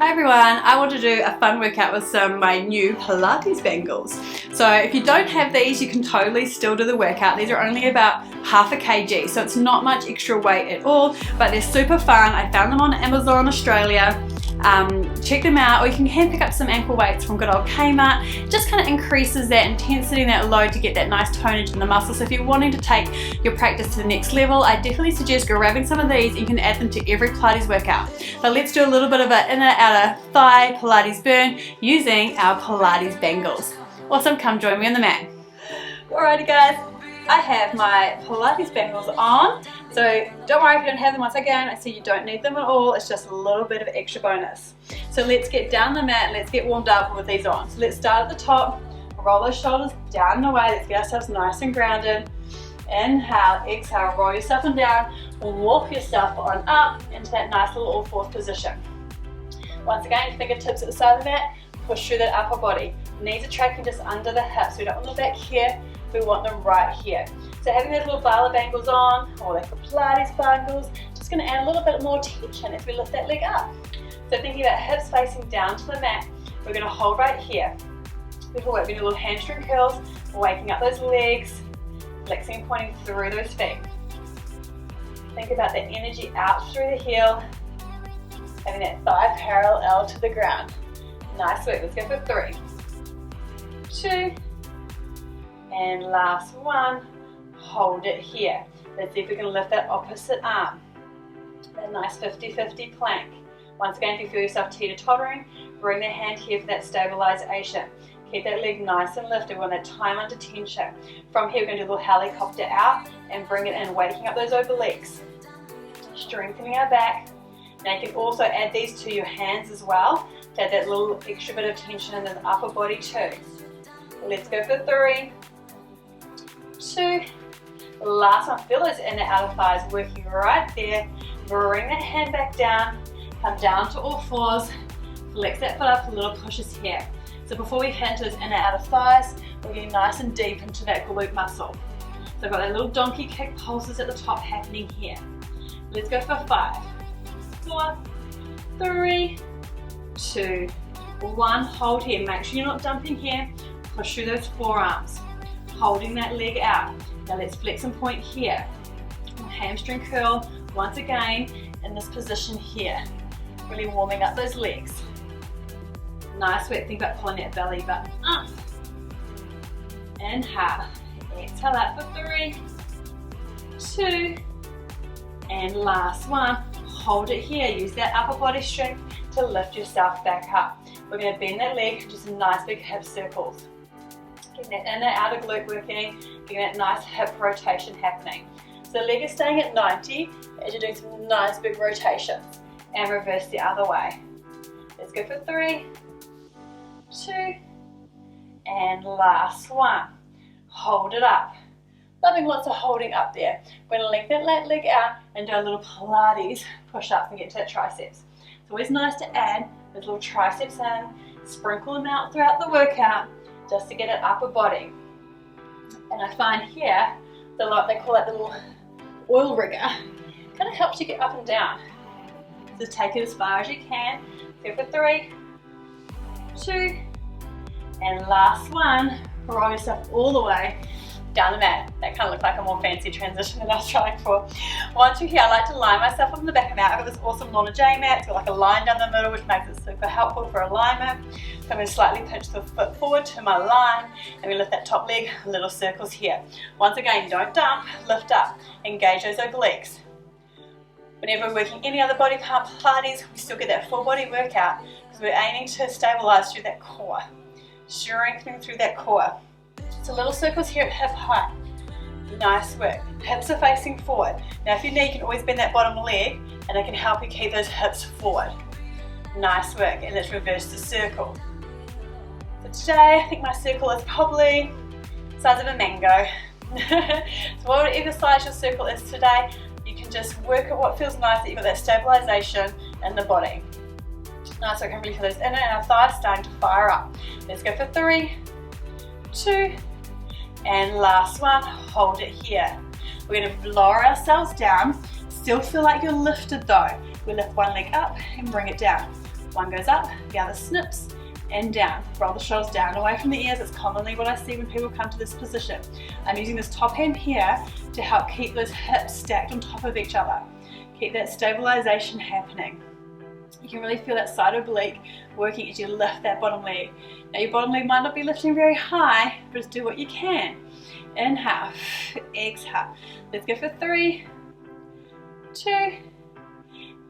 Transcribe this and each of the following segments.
Hi everyone, I want to do a fun workout with some of my new Pilates bangles. So if you don't have these, you can totally still do the workout. These are only about half a kg, so it's not much extra weight at all, but they're super fun. I found them on Amazon Australia. Check them out, or you can hand pick up some ankle weights from good old Kmart. It just kind of increases that intensity and that load to get that nice tonage in the muscle. So if you're wanting to take your practice to the next level, I definitely suggest grabbing some of these. You can add them to every Pilates workout. So let's do a little bit of an inner outer thigh Pilates burn using our Pilates bangles. Awesome, come join me on the mat. Alrighty guys, I have my Pilates bangles on. So don't worry if you don't have them. Once again, I see you don't need them at all. It's just a little bit of extra bonus. So let's get down the mat and let's get warmed up with these on. So let's start at the top, roll those shoulders down and away. Let's get ourselves nice and grounded. Inhale, exhale, roll yourself on down, walk yourself on up into that nice little all fours position. Once again, fingertips at the side of the mat, push through that upper body. Knees are tracking just under the hips. We don't want them back here, we want them right here. So having those little Bala bangles on, or like the Pilates bangles, just going to add a little bit more tension as we lift that leg up. So thinking about hips facing down to the mat, we're going to hold right here. Before we're going to do little hamstring curls, waking up those legs, flexing and pointing through those feet. Think about the energy out through the heel, having that thigh parallel to the ground. Nice work. Let's go for 3, 2, and last one. Hold it here. Let's see if we can lift that opposite arm. That nice 50-50 plank. Once again, if you feel yourself teeter-tottering, bring the hand here for that stabilization. Keep that leg nice and lifted. We want that time under tension. From here, we're going to do a little helicopter out and bring it in, waking up those obliques. Strengthening our back. Now you can also add these to your hands as well to add that little extra bit of tension in the upper body too. Let's go for 3, 2, last one. Feel those inner outer thighs working right there. Bring that hand back down, come down to all fours, flex that foot up, a little pushes here. So before we hit into those inner outer thighs, we're getting nice and deep into that glute muscle. So I've got that little donkey kick pulses at the top happening here. Let's go for 5, 4, 3, 2, 1. Hold here. Make sure you're not dumping here. Push through those forearms. Holding that leg out. Now let's flex and point here. Hamstring curl once again in this position here. Really warming up those legs. Nice work. Think about pulling that belly button up. Inhale. Exhale out for 3, 2, and last one. Hold it here. Use that upper body strength to lift yourself back up. We're going to bend that leg, do some nice big hip circles. Getting that inner outer glute working, getting that nice hip rotation happening. So the leg is staying at 90 as you're doing some nice big rotations. And reverse the other way. Let's go for 3, 2, and last one. Hold it up. Loving lots of holding up there. We're going to lengthen that leg out and do a little Pilates push-ups and get to that triceps. It's always nice to add those little triceps in, sprinkle them out throughout the workout just to get an upper body. And I find here, they call it the little oil rigger, kind of helps you get up and down. So take it as far as you can. Go for 3, 2, and last one. Roll yourself all the way down the mat. That kind of looked like a more fancy transition than I was trying for. Once you're here, I like to line myself up on the back of the mat. I've got this awesome Lorna J mat. It's got like a line down the middle, which makes it super helpful for alignment. So I'm going to slightly pinch the foot forward to my line, and we lift that top leg, little circles here. Once again, don't dump, lift up, engage those obliques. Whenever we're working any other body part Pilates, we still get that full body workout because we're aiming to stabilize through that core, strengthening through that core. So little circles here at hip height. Nice work. Hips are facing forward. Now if you need, you can always bend that bottom leg and it can help you keep those hips forward. Nice work. And let's reverse the circle. So today, I think my circle is probably the size of a mango. So whatever size your circle is today, you can just work at what feels nice, that you've got that stabilization in the body. Nice work. I can really feel those inner and outer thighs starting to fire up. Let's go for 3, 2, and last one. Hold it here. We're going to lower ourselves down. Still feel like you're lifted though. We lift one leg up and bring it down. One goes up, the other snips and down. Roll the shoulders down away from the ears. It's commonly what I see when people come to this position. I'm using this top hand here to help keep those hips stacked on top of each other. Keep that stabilization happening. You can really feel that side oblique working as you lift that bottom leg. Now your bottom leg might not be lifting very high, but just do what you can. Inhale, exhale. Let's go for 3, 2,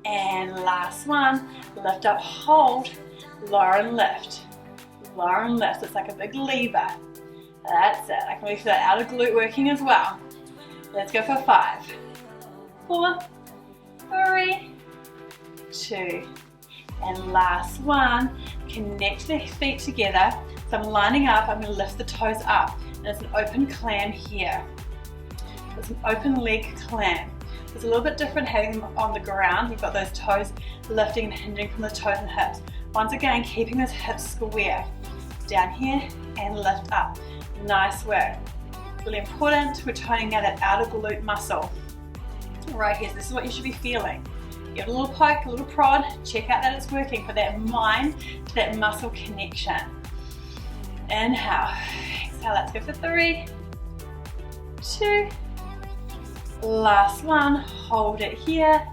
and last one. Lift up, hold, lower and lift. Lower and lift. It's like a big lever. That's it. I can really feel that outer glute working as well. Let's go for 5, 4, 3, 2, and last one. Connect the feet together. So I'm lining up, I'm going to lift the toes up. And it's an open clam here. It's an open leg clam. It's a little bit different having them on the ground. You've got those toes lifting and hinging from the toes and hips. Once again, keeping those hips square. Down here and lift up. Nice work. Really important, we're toning now that outer glute muscle. Right here, so this is what you should be feeling. Give it a little poke, a little prod, check out that it's working for that mind to that muscle connection. Inhale, exhale, let's go for 3, 2, last one, hold it here,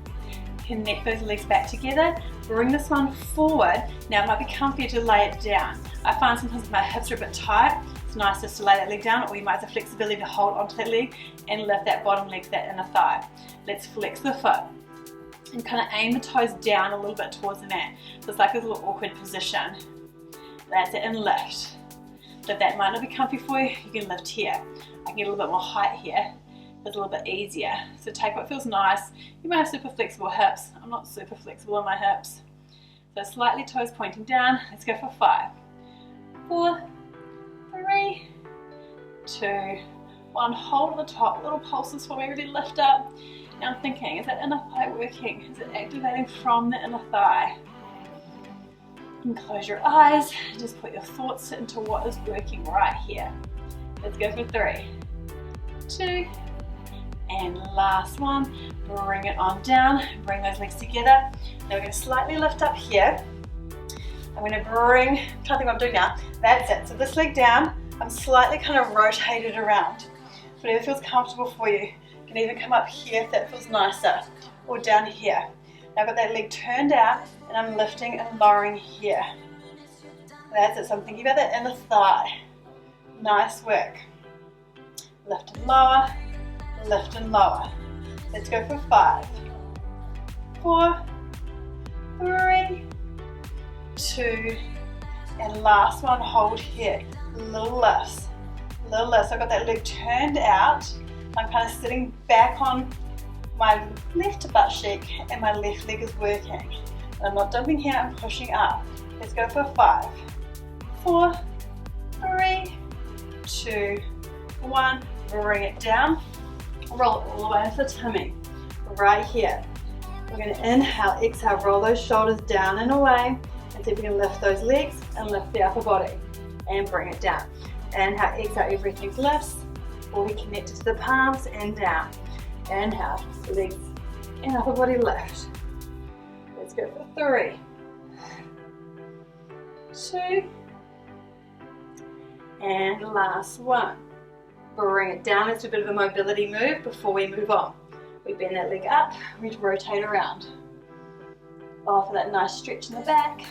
connect those legs back together, bring this one forward. Now it might be comfier to lay it down. I find sometimes if my hips are a bit tight, it's nice just to lay that leg down, or you might have the flexibility to hold onto that leg and lift that bottom leg to that inner thigh. Let's flex the foot and kind of aim the toes down a little bit towards the mat. So it's like a little awkward position. That's it, and lift. If that might not be comfy for you, you can lift here. I can get a little bit more height here. It's a little bit easier. So take what feels nice. You might have super flexible hips. I'm not super flexible on my hips. So slightly toes pointing down. Let's go for 5, 4, 3, 2, 1. Hold at the top. Little pulses for me. Really lift up. Now I'm thinking, is that inner thigh working? Is it activating from the inner thigh? You can close your eyes and just put your thoughts into what is working right here. Let's go for 3, 2, and last one. Bring it on down. Bring those legs together. Now we're going to slightly lift up here. I'm going to bring, I'm trying to think what I'm doing now. That's it. So this leg down, I'm slightly kind of rotated around. Whatever feels comfortable for you. You can even come up here if that feels nicer, or down here. Now I've got that leg turned out and I'm lifting and lowering here. That's it. So I'm thinking about that inner thigh. Nice work. Lift and lower, lift and lower. Let's go for 5, 4, 3, 2, and last one, hold here. Little lifts, little lifts. I've got that leg turned out. I'm kind of sitting back on my left butt cheek and my left leg is working. And I'm not dumping here, I'm pushing up. Let's go for 5, 4, 3, 2, 1. Bring it down. Roll it all the way into the tummy. Right here. We're going to inhale, exhale, roll those shoulders down and away. And see if we can lift those legs and lift the upper body. And bring it down. Inhale, exhale, everything lifts. Body connected to the palms and down. Inhale, legs and upper body lift. Let's go for 3, 2, and last one. Bring it down. It's a bit of a mobility move before we move on. We bend that leg up, we rotate around. Offer that nice stretch in the back.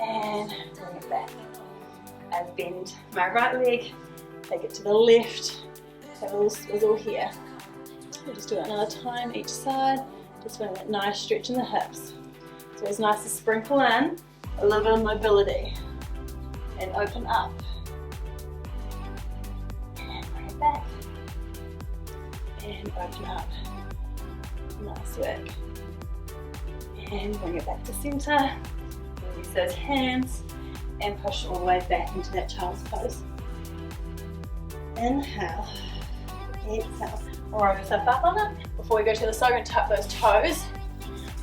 And bring it back. I bend my right leg, take it to the left. Have a little swizzle here. We'll just do it another time each side. Just feeling that nice stretch in the hips. So it's nice to sprinkle in a little bit of mobility. And open up. Back and open up. Nice work. And bring it back to center. Release those hands and push all the way back into that child's pose. Inhale, exhale. Roll yourself up on it. Before we go to the side, we're going to tuck those toes.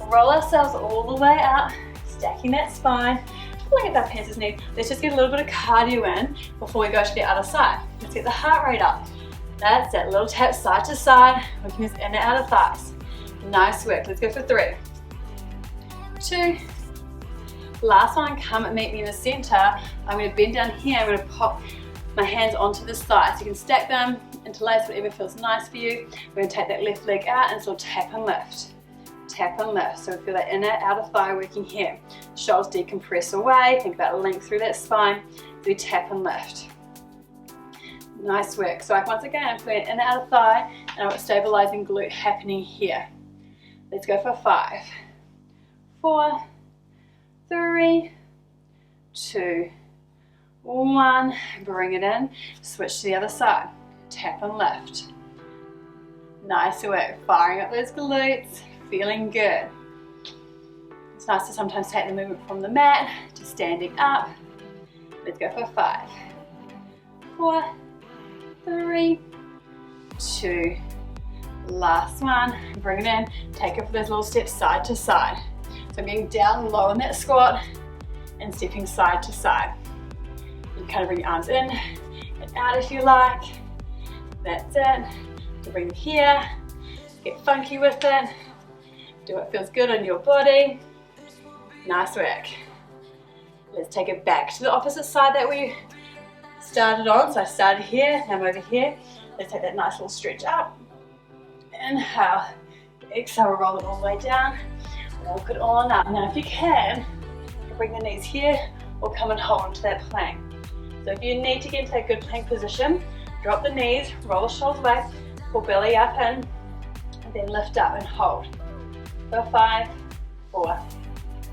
Roll ourselves all the way up, stacking that spine. Pulling it back past his knee. Let's just get a little bit of cardio in before we go to the other side. Let's get the heart rate up. That's it. Little tap side to side. Working this in and out of thighs. Nice work. Let's go for 3, 2, Last one, come and meet me in the center. I'm going to bend down here. I'm going to pop my hands onto the side. So you can stack them, interlace, whatever feels nice for you. We're going to take that left leg out and sort of tap and lift. Tap and lift. So we feel that inner, outer thigh working here. Shoulders decompress away. Think about length through that spine. So we tap and lift. Nice work. So once again, I'm feeling inner, outer thigh, and I've got stabilizing glute happening here. Let's go for 5, 4, 3, 2, 1. Bring it in. Switch to the other side. Tap and lift. Nice work. Firing up those glutes. Feeling good. It's nice to sometimes take the movement from the mat to standing up. Let's go for 5, 4, 3, 2. Last one. Bring it in. Take it for those little steps side to side. So I'm getting down low in that squat and stepping side to side. You can kind of bring your arms in and out if you like. That's it. So bring them here. Get funky with it. Do what feels good on your body. Nice work. Let's take it back to the opposite side that we started on. So I started here, now I'm over here. Let's take that nice little stretch up. Inhale. Exhale, roll it all the way down. Walk it on up. Now if you can, bring the knees here or come and hold onto that plank. So if you need to get into a good plank position, drop the knees, roll the shoulders away, pull belly up in, and then lift up and hold. For 5, 4,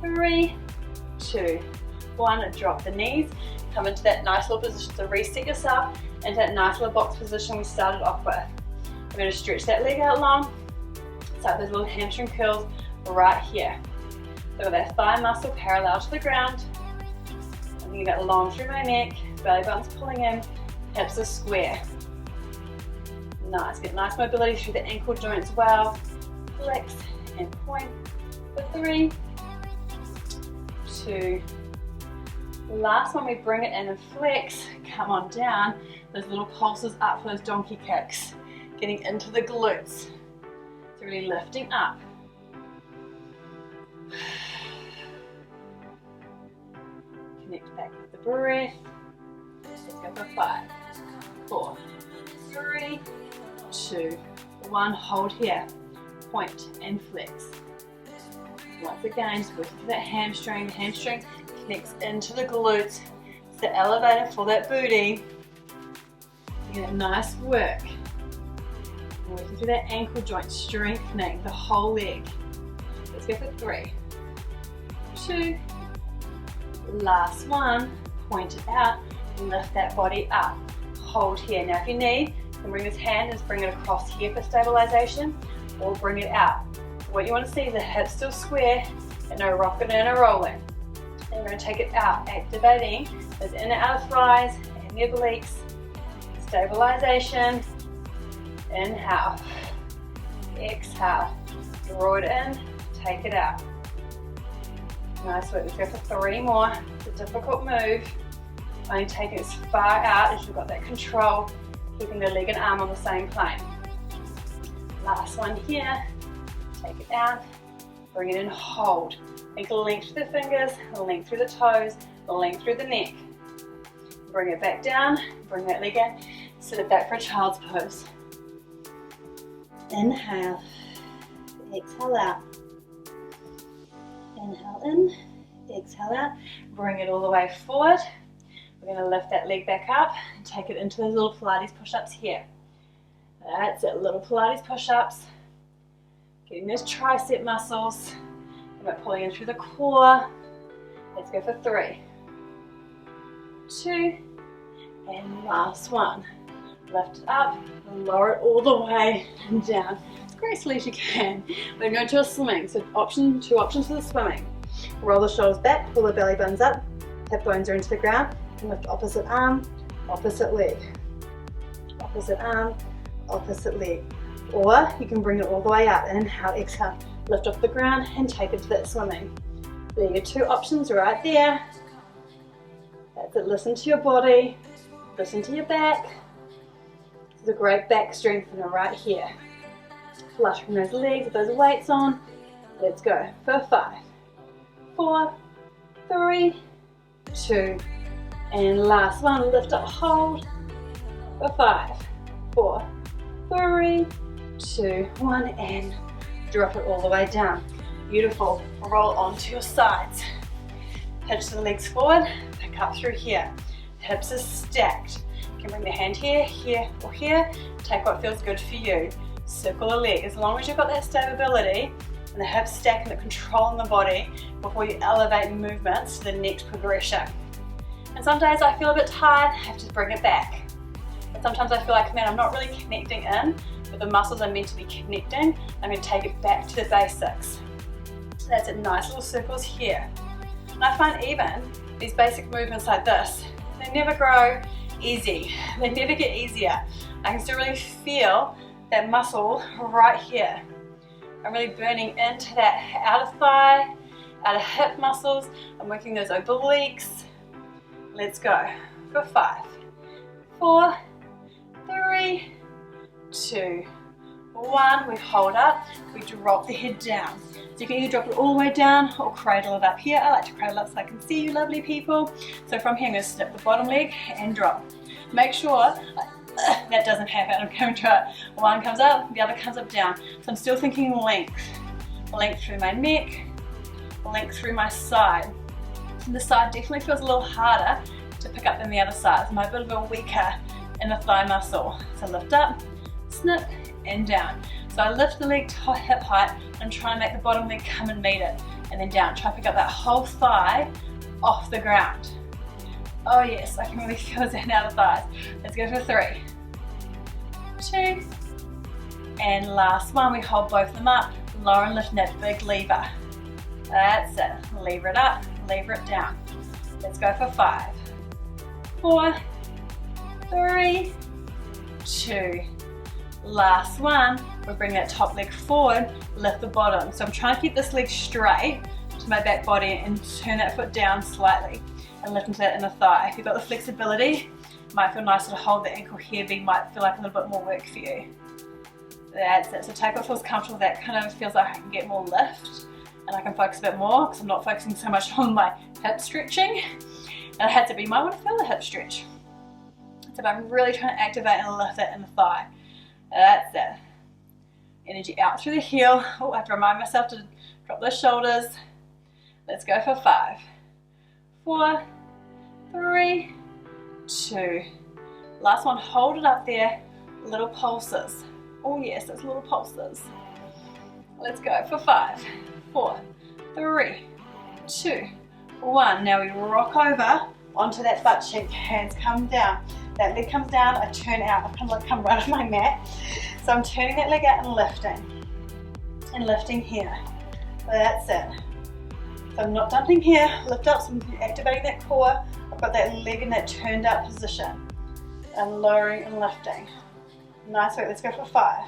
3, 2, 1, and drop the knees. Come into that nice little position to reset yourself into that nice little box position we started off with. We're going to stretch that leg out long, start those little hamstring curls right here. So that thigh muscle parallel to the ground. I'm thinking about long through my neck, belly button's pulling in, hips are square. Nice, get nice mobility through the ankle joints well. Flex and point for 3, 2. Last one, we bring it in and flex, come on down. Those little pulses up for those donkey kicks. Getting into the glutes. So really lifting up. Connect back with the breath. Let's go for 5, 4, 3, 2, 1. Hold here. Point and flex. Once again, just working through that hamstring. The hamstring connects into the glutes. It's the elevator for that booty. You get a nice work. Working through that ankle joint, strengthening the whole leg. Let's go for 3, 2. Last one. Point it out. Lift that body up. Hold here. Now if you need, you can bring this hand and bring it across here for stabilization, or bring it out. What you want to see is the hips still square and no rocking and no rolling. And we're going to take it out, activating those inner outer thighs and the obliques. Stabilization. Inhale. Exhale. Draw it in. Take it out. Nice work. Let's go for 3 more. It's a difficult move. Only take it as far out as you've got that control, keeping the leg and arm on the same plane. Last one here. Take it out. Bring it in. Hold. Think length through the fingers, length through the toes, length through the neck. Bring it back down. Bring that leg in. Sit it back for a child's pose. Inhale. Exhale out. Inhale in. Exhale out. Bring it all the way forward. We're going to lift that leg back up and take it into those little Pilates push-ups here. That's it, little Pilates push-ups. Getting those tricep muscles. We're pulling in through the core. Let's go for 3, 2, and last one. Lift it up, lower it all the way and down as gracefully as you can. We're going to go to a swimming. So two options for the swimming. Roll the shoulders back, pull the belly buttons up, hip bones are into the ground, and lift opposite arm, opposite leg. Opposite arm, opposite leg. Or you can bring it all the way up. Inhale, exhale, lift off the ground and take it to that swimming. There are your 2 options right there. That's it. Listen to your body, listen to your back. This is a great back strengthener right here. Flush from those legs with those weights on. Let's go for 5, 4, 3, 2, and last one, lift up, hold, for 5, 4, 3, 2, 1, and drop it all the way down. Beautiful. Roll onto your sides. Hitch the legs forward, pick up through here. Hips are stacked. You can bring the hand here, here, or here. Take what feels good for you. Circle a leg. As long as you've got that stability and the hips stack and the control in the body before you elevate movements to the next progression. And some days I feel a bit tired, I have to bring it back. But sometimes I feel like, man, I'm not really connecting in with the muscles I'm meant to be connecting. I'm going to take it back to the basics. So that's it, nice little circles here. And I find even these basic movements like this, they never grow easy. They never get easier. I can still really feel that muscle right here. I'm really burning into that outer thigh, outer hip muscles. I'm working those obliques. Let's go for 5, 4, 3, 2, 1. We hold up, we drop the head down. So you can either drop it all the way down or cradle it up here. I like to cradle up so I can see you lovely people. So from here I'm going to snip the bottom leg and drop. Make sure that doesn't happen. I'm going to try it. One comes up, the other comes up down. So I'm still thinking length. Length through my neck, length through my side. So the side definitely feels a little harder to pick up than the other side. It's my bit of a weaker in the thigh muscle. So lift up, snip, and down. So I lift the leg to hip height and try and make the bottom leg come and meet it. And then down, try to pick up that whole thigh off the ground. Oh yes, I can really feel that now the thighs. Let's go for 3, 2, and last one, we hold both of them up, lower and lift that big lever. That's it, lever it up, lever it down. Let's go for 5, 4, 3, 2, last one, we bring that top leg forward, lift the bottom. So I'm trying to keep this leg straight to my back body and turn that foot down slightly and lift into that inner thigh. If you've got the flexibility, it might feel nicer to hold the ankle here, but it might feel like a little bit more work for you. That's it, so take what feels comfortable. That kind of feels like I can get more lift and I can focus a bit more because I'm not focusing so much on my hip stretching. And it had to be, you might want to feel the hip stretch. So I'm really trying to activate and lift that inner thigh. That's it. Energy out through the heel. Oh, I have to remind myself to drop those shoulders. Let's go for 5, 4, 3, 2. Last one, hold it up there. Little pulses. Oh yes, those little pulses. Let's go for 5, 4, 3, 2, 1. Now we rock over onto that butt cheek. Hands come down. That leg comes down, I turn out. I've kind of like come right off my mat. So I'm turning that leg out and lifting. And lifting here. That's it. So I'm not dumping here, lift up, so I'm activating that core. I've got that leg in that turned out position. And lowering and lifting. Nice work, let's go for 5,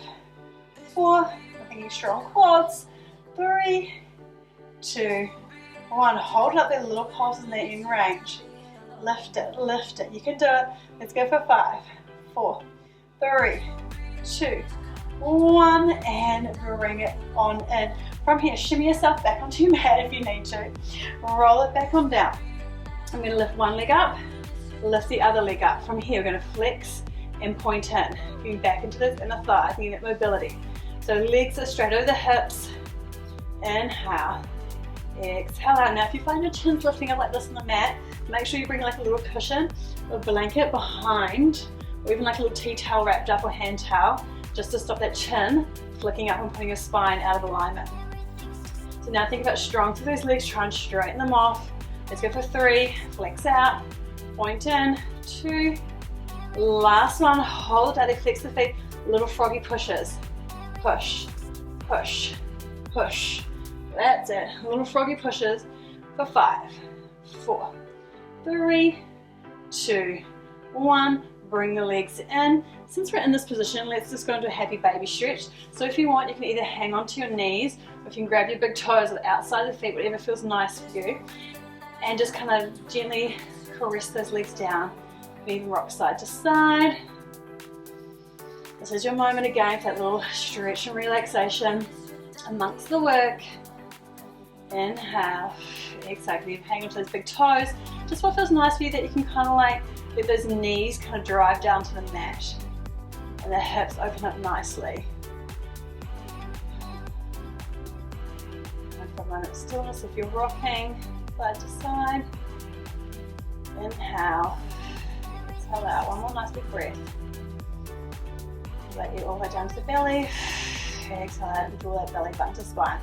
4, I'm thinking strong quads, 3, 2, 1. Hold up that little pulses in the in range. Lift it, you can do it. Let's go for 5, 4, 3, 2, 1, and bring it on in. From here, shimmy yourself back onto your mat if you need to. Roll it back on down. I'm going to lift one leg up, lift the other leg up. From here, we're going to flex and point in, getting back into this inner thigh, getting that mobility. So legs are straight over the hips. Inhale, exhale out. Now if you find your chin's lifting up like this on the mat, make sure you bring like a little cushion or blanket behind, or even like a little tea towel wrapped up or hand towel, just to stop that chin flicking up and putting your spine out of alignment. So now think about strong through those legs, try and straighten them off. Let's go for 3, flex out, point in, 2, last one, hold it out there, flex the feet, little froggy pushes. Push, push, push. That's it, little froggy pushes for 5, 4, 3, 2, 1. Bring the legs in. Since we're in this position, let's just go into a happy baby stretch. So if you want, you can either hang onto your knees, or you can grab your big toes or the outside of the feet, whatever feels nice for you, and just kind of gently caress those legs down. Even rock side to side. This is your moment again for that little stretch and relaxation amongst the work. Inhale, exhale. Keep hanging onto those big toes. Just what feels nice for you, that you can kind of like let those knees kind of drive down to the mat and the hips open up nicely. And for a moment stillness, if you're rocking side to side. Inhale, exhale out. One more nice big breath. Let you all the way down to the belly. Exhale out and draw that belly button to spine.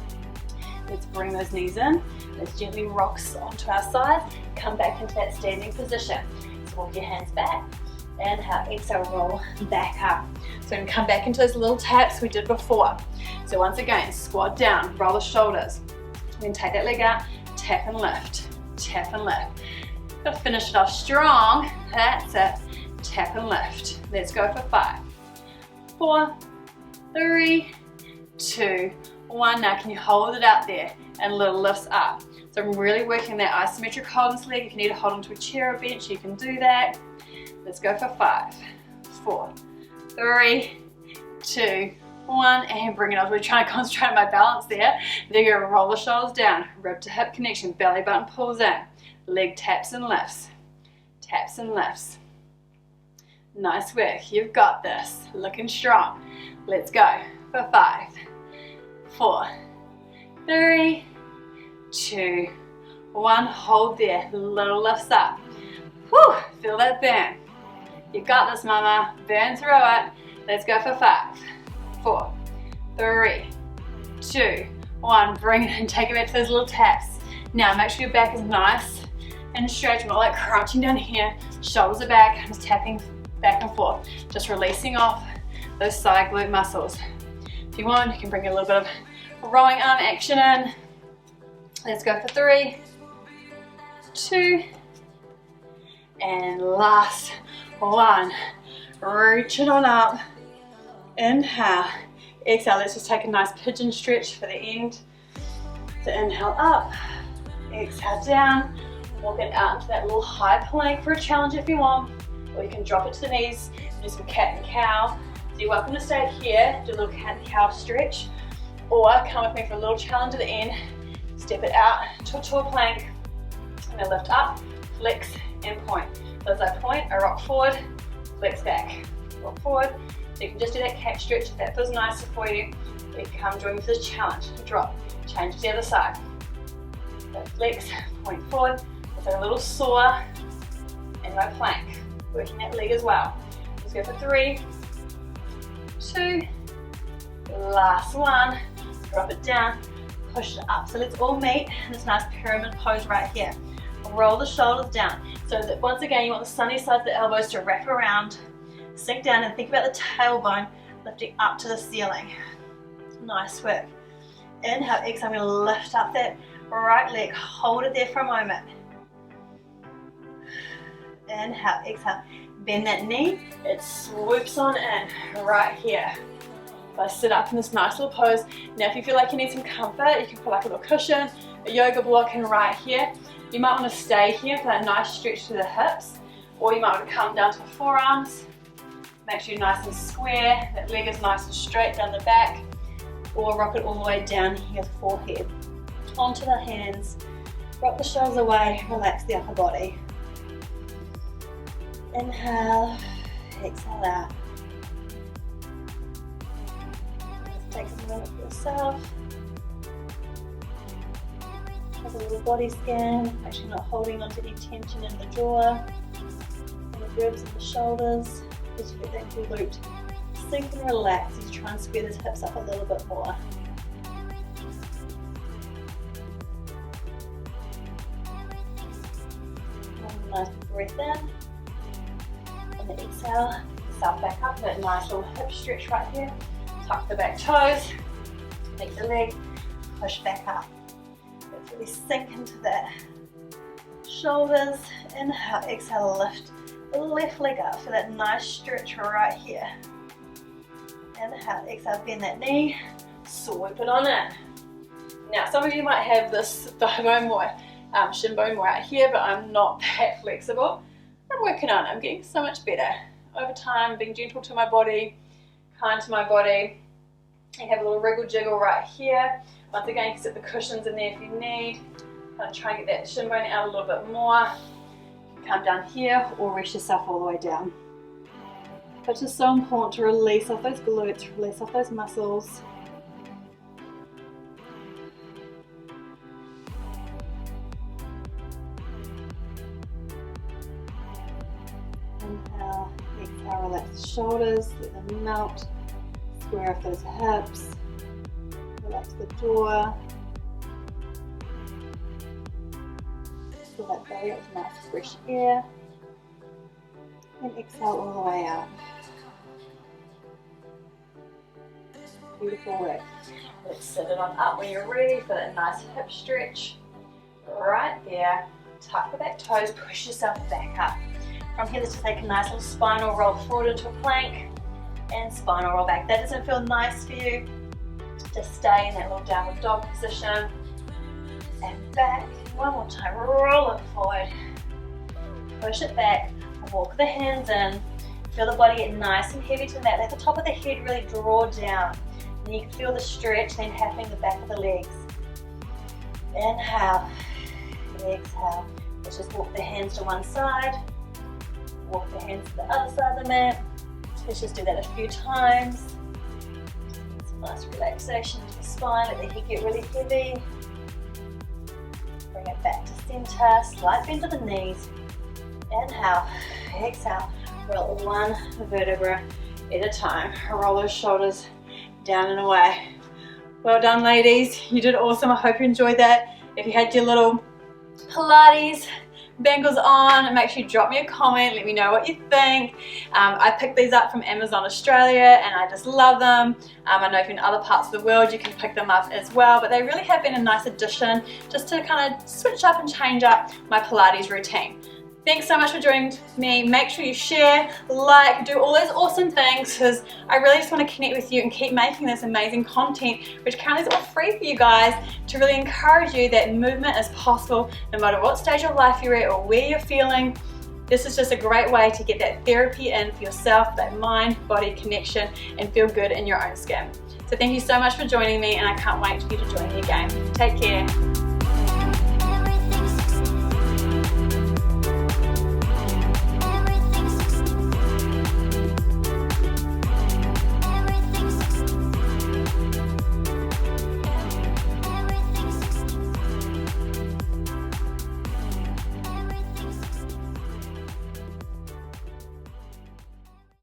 Let's bring those knees in. Let's gently rock onto our sides. Come back into that standing position. So walk your hands back. Inhale, exhale, roll back up. So we're going to come back into those little taps we did before. So once again, squat down, roll the shoulders. Then take that leg out, tap and lift, tap and lift. Gotta finish it off strong. That's it. Tap and lift. Let's go for 5, 4, 3, 2, 1. Now can you hold it out there and little lifts up? So I'm really working that isometric hold in this leg. If you need to hold onto a chair or bench, you can do that. Let's go for 5, 4, 3, 2, 1, and bring it up. We're trying to concentrate on my balance there. There you go. Roll the shoulders down, rib to hip connection, belly button pulls in, leg taps and lifts, taps and lifts. Nice work. You've got this. Looking strong. Let's go for 5, 4, 3, 2, 1. Hold there. Little lifts up. Whew, feel that burn. You got this, mama. Burn through it. Let's go for 5, 4, 3, 2, 1. Bring it in. Take it back to those little taps. Now make sure your back is nice and straight. You're not like crunching down here. Shoulders are back. I'm just tapping back and forth. Just releasing off those side glute muscles. If you want, you can bring a little bit of rowing arm action in. Let's go for 3, 2, and last 1. Reach it on up. Inhale, exhale. Let's just take a nice pigeon stretch for the end. So inhale up, exhale down. Walk it out into that little high plank for a challenge if you want, or you can drop it to the knees, do some cat and cow. So you're welcome to stay here, do a little cat and cow stretch, or come with me for a little challenge at the end. Step it out to a tall plank, and then lift up, flex, and point. So as I point, I rock forward, flex back, rock forward. So you can just do that cat stretch if that feels nicer for you. Or you can come join me for this challenge. Drop, change to the other side. So flex, point forward. It's a little sore in my plank. Working that leg as well. Let's go for 3, 2, last 1. Drop it down, push it up. So let's all meet in this nice pyramid pose right here. Roll the shoulders down. So that once again, you want the sunny side of the elbows to wrap around. Sink down and think about the tailbone lifting up to the ceiling. Nice work. Inhale, exhale. I'm going to lift up that right leg. Hold it there for a moment. Inhale, exhale. Bend that knee. It swoops on in right here. If I sit up in this nice little pose. Now if you feel like you need some comfort, you can put like a little cushion, a yoga block in right here. You might want to stay here for that nice stretch to the hips, or you might want to come down to the forearms. Make sure you're nice and square, that leg is nice and straight down the back, or rock it all the way down here, forehead. Onto the hands, rock the shoulders away, relax the upper body. Inhale, exhale out. Just take a moment for yourself. Have a little body scan, make sure you're not holding onto any tension in the jaw, and the ribs and the shoulders. Just get that glute sink and relax as you try and square those hips up a little bit more. One nice breath in, and then exhale, yourself back up, that nice little hip stretch right here. Tuck the back toes, make the leg, push back up. Let's really sink into that. Shoulders, inhale, exhale, lift. The left leg up for that nice stretch right here. Inhale, exhale, bend that knee, swoop it on in. Now, some of you might have this thigh bone more, shin bone more out here, but I'm not that flexible. I'm working on it. I'm getting so much better over time, being gentle to my body, kind to my body. You have a little wriggle jiggle right here. Once again, you can sit the cushions in there if you need. Kind of try and get that shin bone out a little bit more. You can come down here or rest yourself all the way down. But it's just so important to release off those glutes, release off those muscles. Inhale, exhale, relax the shoulders, let them melt. Square off those hips, relax the jaw. Fill that belly up with nice fresh air. And exhale all the way out. Beautiful work. Let's sit it on up when you're ready for that nice hip stretch. Right there. Tuck the back toes, push yourself back up. From here, let's just take a nice little spinal roll forward into a plank and spinal roll back. That doesn't feel nice for you, just stay in that little downward dog position. And back. One more time. Roll it forward. Push it back. Walk the hands in. Feel the body get nice and heavy to the mat. Let the top of the head really draw down. And you can feel the stretch then happening in the back of the legs. Inhale. Exhale. Let's just walk the hands to one side. Walk the hands to the other side of the mat. Let's just do that a few times. Some nice relaxation into the spine. Let the head get really heavy. Bring it back to center. Slight bend to the knees. Inhale. Exhale. Roll one vertebra at a time. Roll those shoulders down and away. Well done, ladies. You did awesome. I hope you enjoyed that. If you had your little Pilates bangles on, make sure you drop me a comment. Let me know what you think. I picked these up from Amazon Australia and I just love them. I know if you're in other parts of the world you can pick them up as well, but they really have been a nice addition just to kind of switch up and change up my Pilates routine. Thanks so much for joining me. Make sure you share, like, do all those awesome things because I really just want to connect with you and keep making this amazing content, which currently is all free for you guys, to really encourage you that movement is possible no matter what stage of life you're at or where you're feeling. This is just a great way to get that therapy in for yourself, that mind-body connection, and feel good in your own skin. So thank you so much for joining me, and I can't wait for you to join me again. Take care.